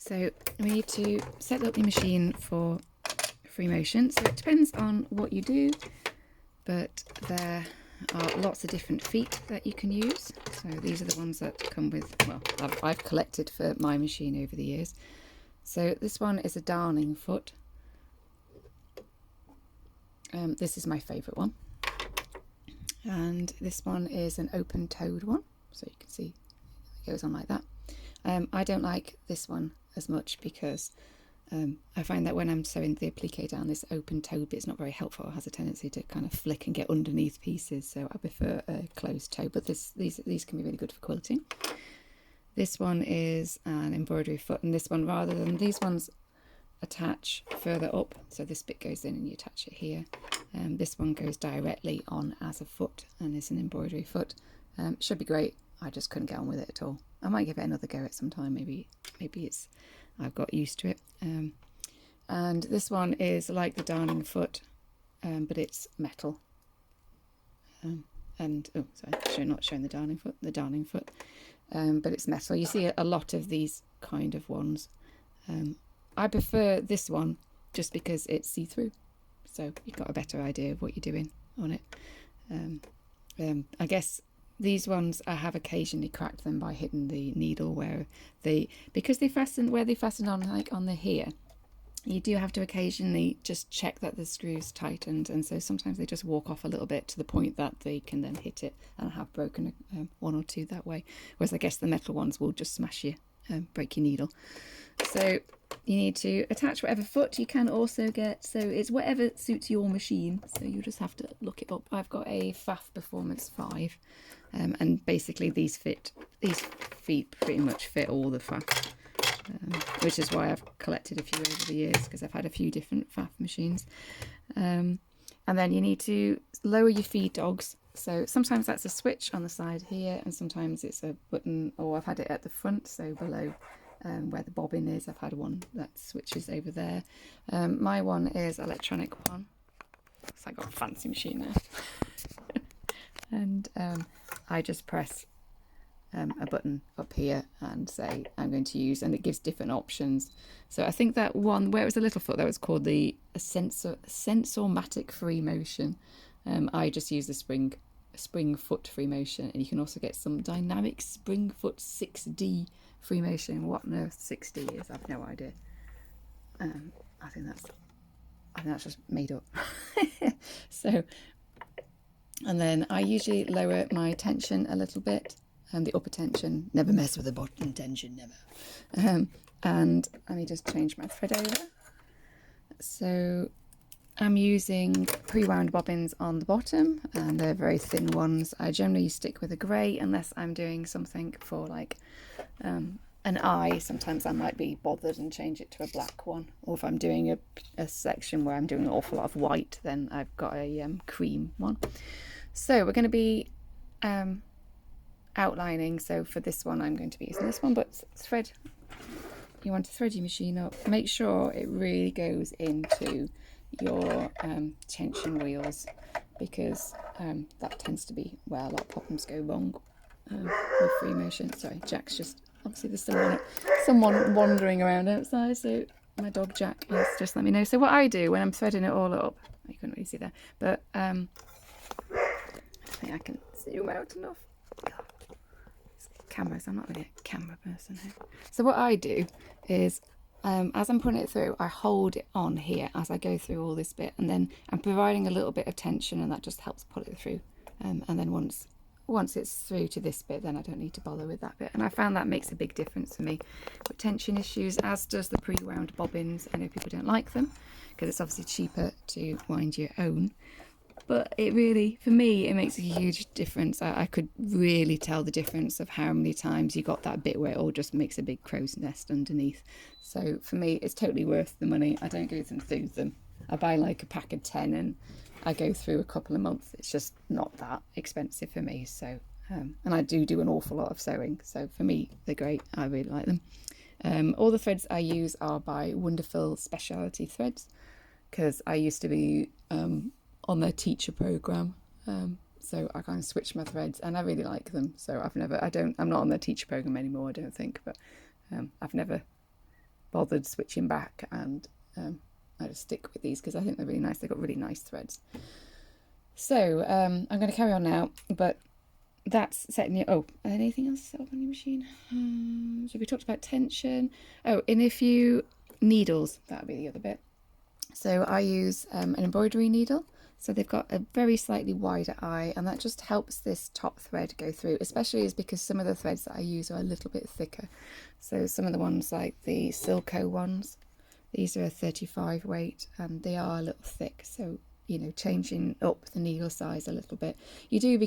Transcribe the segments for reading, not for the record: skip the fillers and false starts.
So we need to set up your machine for free motion. So it depends on what you do, but there are lots of different feet that you can use. So these are the ones that come with, well, I've collected for my machine over the years. So this one is a darning foot. This is my favourite one. And this one is an open-toed one. So you can see it goes on like that. I don't like this one as much because I find that when I'm sewing the applique down, this open toe bit's not very helpful. It has a tendency to kind of flick and get underneath pieces, so I prefer a closed toe, but these can be really good for quilting. This one is an embroidery foot, and this one, rather than these ones attach further up, so this bit goes in and you attach it here. This one goes directly on as a foot and is an embroidery foot. Should be great. I just couldn't get on with it at all. I might give it another go at some time. Maybe it's I've got used to it. And this one is like the darning foot, but it's metal. And oh, sorry, not showing the darning foot. But it's metal. You see a lot of these kind of ones. I prefer this one just because it's see-through, so you've got a better idea of what you're doing on it. I guess these ones I have occasionally cracked them by hitting the needle because they fasten where they fasten on, like on the here. You do have to occasionally just check that the screw's tightened, and so sometimes they just walk off a little bit to the point that they can then hit it, and I have broken one or two that way. Whereas I guess the metal ones will just smash you, break your needle. So you need to attach whatever foot. You can also get, so it's whatever suits your machine, so you just have to look it up. I've got a Pfaff Performance 5, and basically these feet pretty much fit all the Pfaff, which is why I've collected a few over the years, because I've had a few different Pfaff machines. And then you need to lower your feed dogs. So sometimes that's a switch on the side here, and sometimes it's a button, or I've had it at the front, so below where the bobbin is. I've had one that switches over there. My one is electronic one, so I got a fancy machine there. And I just press a button up here and say I'm going to use, and it gives different options. So I think that one where it was a little foot, that was called the Sensormatic Free Motion. I just use the spring foot free motion, and you can also get some dynamic spring foot 6D free motion. What on earth 6D is, I've no idea. I think that's just made up. So, and then I usually lower my tension a little bit, and the upper tension. Never mess with the bottom tension, never. And let me just change my thread over. So I'm using pre-wound bobbins on the bottom, and they're very thin ones. I generally stick with a grey unless I'm doing something for like an eye. Sometimes I might be bothered and change it to a black one, or if I'm doing a section where I'm doing an awful lot of white, then I've got a cream one. So we're going to be outlining. So for this one I'm going to be using this one, but thread, you want to thread your machine up, make sure it really goes into your tension wheels, because that tends to be where a lot of problems go wrong with free motion. Sorry, Jack's just, obviously there's someone wandering around outside, so my dog Jack is just let me know. So what I do when I'm threading it all up, you couldn't really see that, but I think I can zoom out enough. Cameras, I'm not really a camera person here. So what I do is as I'm putting it through, I hold it on here as I go through all this bit, and then I'm providing a little bit of tension, and that just helps pull it through. And then once it's through to this bit, then I don't need to bother with that bit. And I found that makes a big difference for me with tension issues, as does the pre-wound bobbins. I know people don't like them because it's obviously cheaper to wind your own, but it really, for me, it makes a huge difference. I could really tell the difference of how many times you got that bit where it all just makes a big crow's nest underneath. So for me, it's totally worth the money. I don't go through them. I buy like a pack of 10 and I go through a couple a month. It's just not that expensive for me. So, and I do an awful lot of sewing. So for me, they're great. I really like them. All the threads I use are by Wonderful Specialty Threads, because I used to be on their teacher program, so I kind of switched my threads, and I really like them. So I'm not on their teacher program anymore, I don't think, but I've never bothered switching back, and I just stick with these because I think they're really nice. They've got really nice threads. So I'm going to carry on now, but that's setting you. Oh, anything else set up on your machine? So we talked about tension. Oh, and if you needles, that would be the other bit. So I use an embroidery needle. So they've got a very slightly wider eye, and that just helps this top thread go through, especially is because some of the threads that I use are a little bit thicker. So some of the ones like the Silco ones, these are a 35 weight and they are a little thick. So, you know, changing up the needle size a little bit. You do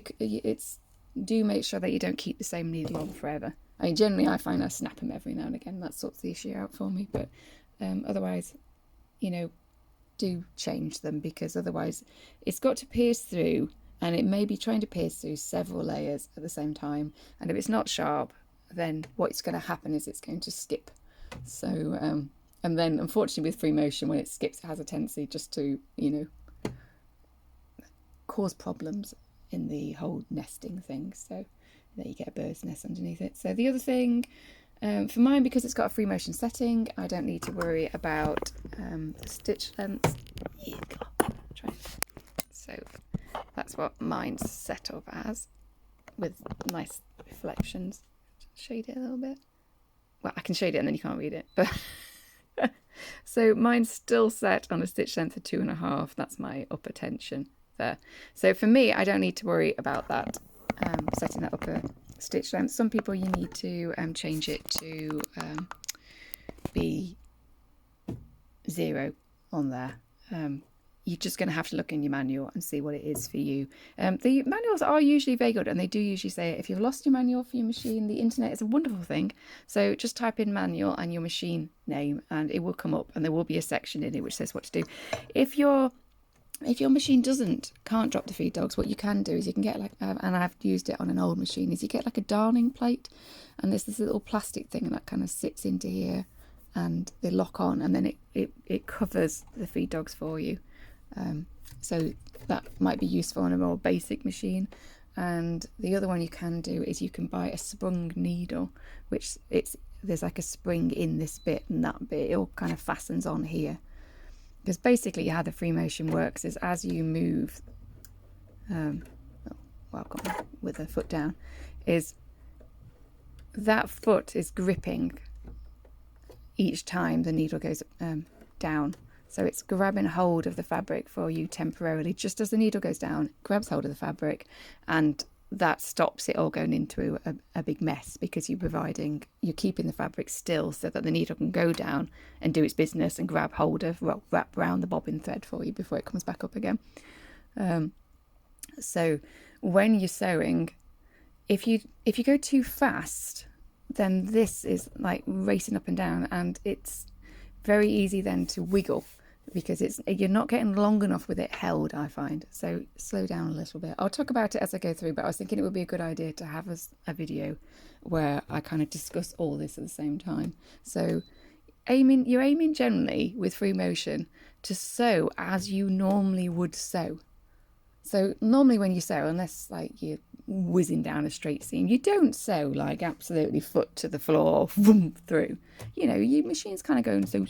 make sure that you don't keep the same needle on forever. I mean, generally I find I snap them every now and again. That sorts the issue out for me. But otherwise, you know, do change them, because otherwise it's got to pierce through, and it may be trying to pierce through several layers at the same time, and if it's not sharp, then what's going to happen is it's going to skip. So and then unfortunately with free motion, when it skips, it has a tendency just to, you know, cause problems in the whole nesting thing. So there you get a bird's nest underneath it. So the other thing, for mine, because it's got a free motion setting, I don't need to worry about the stitch length. So that's what mine's set up as, with nice reflections. Shade it a little bit. Well, I can shade it and then you can't read it. But so mine's still set on a stitch length of 2.5. That's my upper tension there. So for me, I don't need to worry about that, setting that upper stitch length. Some people, you need to change it to be 0 on there. You're just going to have to look in your manual and see what it is for you. The manuals are usually very good, and they do usually say if you've lost your manual for your machine, the internet is a wonderful thing. So just type in manual and your machine name and it will come up, and there will be a section in it which says what to do. If your machine can't drop the feed dogs, what you can do is you can get like, and I've used it on an old machine, is you get like a darning plate, and there's this little plastic thing that kind of sits into here, and they lock on, and then it covers the feed dogs for you. So that might be useful on a more basic machine. And the other one you can do is you can buy a sprung needle, which there's like a spring in this bit, and that bit, it all kind of fastens on here. Because basically how the free motion works is as you move, with the foot down, is that foot is gripping each time the needle goes down. So it's grabbing hold of the fabric for you temporarily, just as the needle goes down, grabs hold of the fabric, and that stops it all going into a big mess, because you're keeping the fabric still so that the needle can go down and do its business and grab hold of, wrap around the bobbin thread for you before it comes back up again. So when you're sewing, if you go too fast, then this is like racing up and down, and it's very easy then to wiggle, because you're not getting long enough with it held, I find. So slow down a little bit. I'll talk about it as I go through, but I was thinking it would be a good idea to have a video where I kind of discuss all this at the same time. So you're aiming generally with free motion to sew as you normally would sew. So normally when you sew, unless like you're whizzing down a straight seam, you don't sew like absolutely foot to the floor, vroom, through. You know, your machine's kind of going so.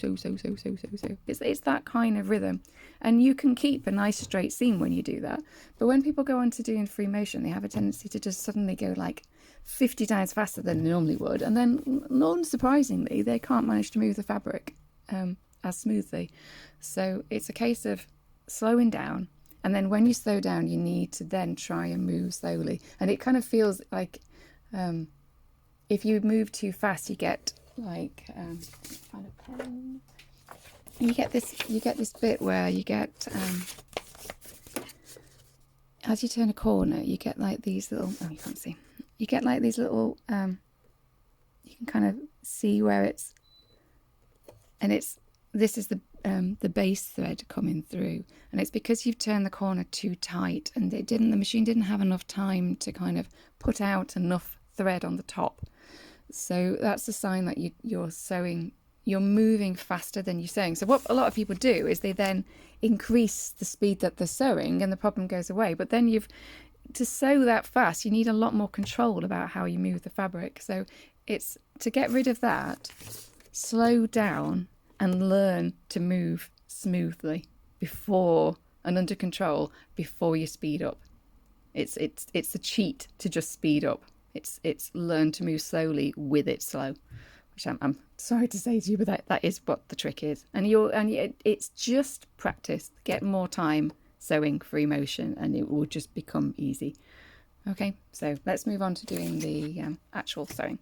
It's that kind of rhythm, and you can keep a nice straight seam when you do that. But when people go on to doing free motion, they have a tendency to just suddenly go like 50 times faster than they normally would, and then non-surprisingly, they can't manage to move the fabric as smoothly. So it's a case of slowing down. And then when you slow down, you need to then try and move slowly. And it kind of feels like if you move too fast, you get like find a pen. You get this bit where you get as you turn a corner, you get like these little. Oh, you can't see. You get like these little. You can kind of see where it's, and this is the base thread coming through, and it's because you've turned the corner too tight, and the machine didn't have enough time to kind of put out enough thread on the top. So that's a sign that you're moving faster than you're sewing. So what a lot of people do is they then increase the speed that they're sewing, and the problem goes away. But then to sew that fast, you need a lot more control about how you move the fabric. So it's to get rid of that. slow down and learn to move smoothly before and under control before you speed up. It's a cheat to just speed up. It's learn to move slowly with it slow, which I'm sorry to say to you, but that is what the trick is. And it's just practice. Get more time sewing free motion, and it will just become easy. Okay, so let's move on to doing the actual sewing.